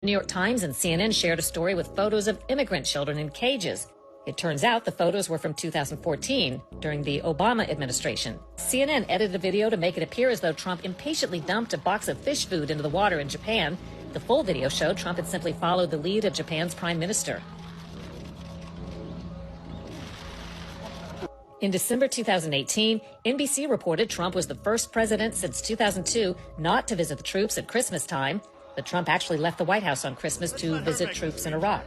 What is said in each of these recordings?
New York Times and CNN shared a story with photos of immigrant children in cages. It turns out the photos were from 2014, during the Obama administration. CNN edited a video to make it appear as though Trump impatiently dumped a box of fish food into the water in Japan. The full video showed Trump had simply followed the lead of Japan's prime minister. In December 2018, NBC reported Trump was the first president since 2002 not to visit the troops at Christmas time, but Trump actually left the White House on Christmas to visit troops in Iraq.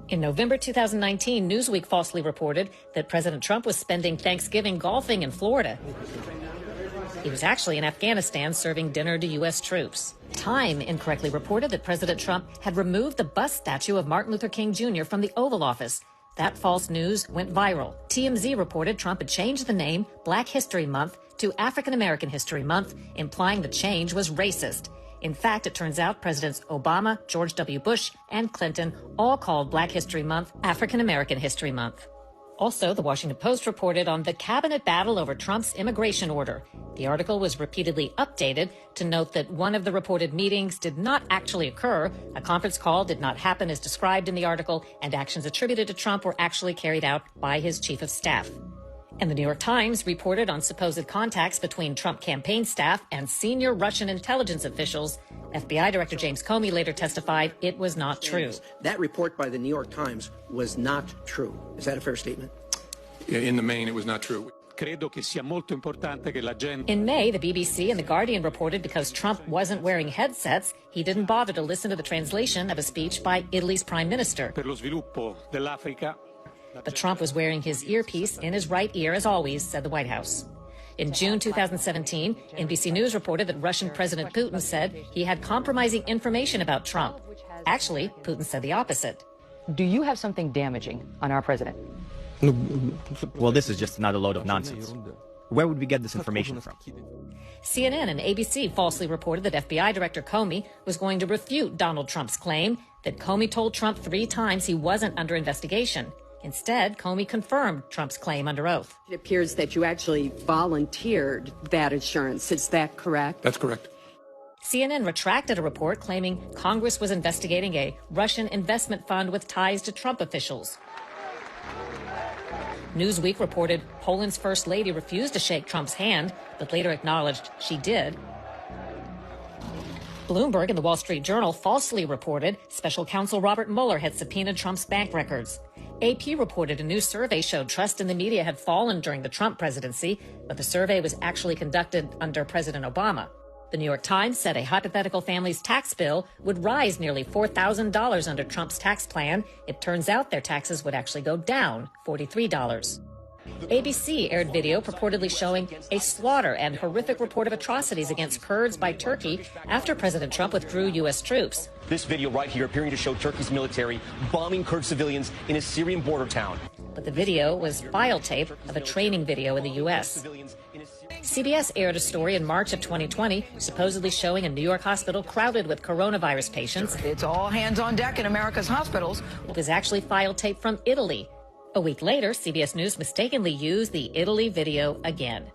In November 2019, Newsweek falsely reported that President Trump was spending Thanksgiving golfing in Florida. He was actually in Afghanistan serving dinner to U.S. troops. Time incorrectly reported that President Trump had removed the bust statue of Martin Luther King Jr. from the Oval Office. That false news went viral. TMZ reported Trump had changed the name Black History Month to African American History Month, implying the change was racist. In fact, it turns out Presidents Obama, George W. Bush, and Clinton all called Black History Month African American History Month. Also, the Washington Post reported on the cabinet battle over Trump's immigration order. The article was repeatedly updated to note that one of the reported meetings did not actually occur, a conference call did not happen as described in the article, and actions attributed to Trump were actually carried out by his chief of staff. And the New York Times reported on supposed contacts between Trump campaign staff and senior Russian intelligence officials. FBI Director James Comey later testified it was not true. That report by the New York Times was not true. Is that a fair statement? In the main, it was not true. In May, the BBC and The Guardian reported because Trump wasn't wearing headsets, he didn't bother to listen to the translation of a speech by Italy's prime minister. But Trump was wearing his earpiece in his right ear, as always, said the White House. In June 2017, NBC News reported that Russian President Putin said he had compromising information about Trump. Actually, Putin said the opposite. Do you have something damaging on our president? Well, this is just another load of nonsense. Where would we get this information from? CNN and ABC falsely reported that FBI Director Comey was going to refute Donald Trump's claim that Comey told Trump 3 times he wasn't under investigation. Instead, Comey confirmed Trump's claim under oath. It appears that you actually volunteered that assurance. Is that correct? That's correct. CNN retracted a report claiming Congress was investigating a Russian investment fund with ties to Trump officials. Newsweek reported Poland's First Lady refused to shake Trump's hand, but later acknowledged she did. Bloomberg and the Wall Street Journal falsely reported Special Counsel Robert Mueller had subpoenaed Trump's bank records. AP reported a new survey showed trust in the media had fallen during the Trump presidency, but the survey was actually conducted under President Obama. The New York Times said a hypothetical family's tax bill would rise nearly $4,000 under Trump's tax plan. It turns out their taxes would actually go down $43. ABC aired video purportedly showing a slaughter and horrific report of atrocities against Kurds by Turkey after President Trump withdrew U.S. troops. This video right here appearing to show Turkey's military bombing Kurd civilians in a Syrian border town. But the video was file tape of a training video in the U.S. CBS aired a story in March of 2020 supposedly showing a New York hospital crowded with coronavirus patients. It's all hands on deck in America's hospitals. It was actually file tape from Italy. A week later, CBS News mistakenly used the Italy video again.